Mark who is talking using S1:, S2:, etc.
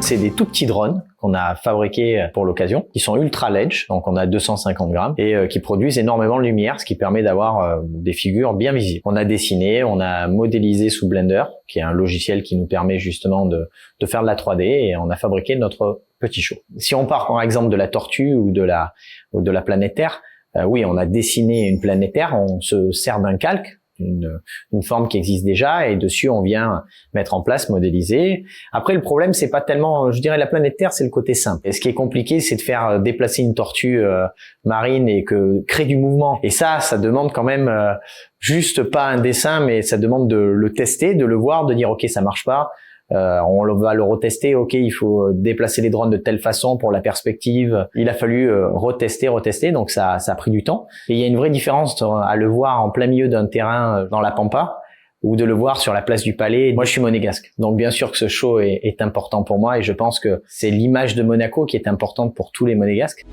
S1: c'est des tout petits drones qu'on a fabriqués pour l'occasion, qui sont ultra ledge, donc on a 250 grammes, et qui produisent énormément de lumière, ce qui permet d'avoir des figures bien visibles. On a dessiné, on a modélisé sous Blender, qui est un logiciel qui nous permet justement de faire de la 3D, et on a fabriqué notre petit show. Si on part par exemple de la tortue ou de la planète Terre, oui, on a dessiné une planète Terre, on se sert d'un calque, une forme qui existe déjà, et dessus on vient mettre en place, modéliser. Après, le problème, c'est pas tellement, je dirais, la planète Terre, c'est le côté simple. Et ce qui est compliqué, c'est de faire déplacer une tortue marine et créer du mouvement. Et ça demande quand même juste pas un dessin, mais ça demande de le tester, de le voir, de dire ok, ça marche pas. On va le retester, ok, il faut déplacer les drones de telle façon pour la perspective. Il a fallu retester, donc ça a pris du temps. Et il y a une vraie différence à le voir en plein milieu d'un terrain dans la Pampa ou de le voir sur la place du Palais. Moi, je suis monégasque, donc bien sûr que ce show est important pour moi, et je pense que c'est l'image de Monaco qui est importante pour tous les monégasques.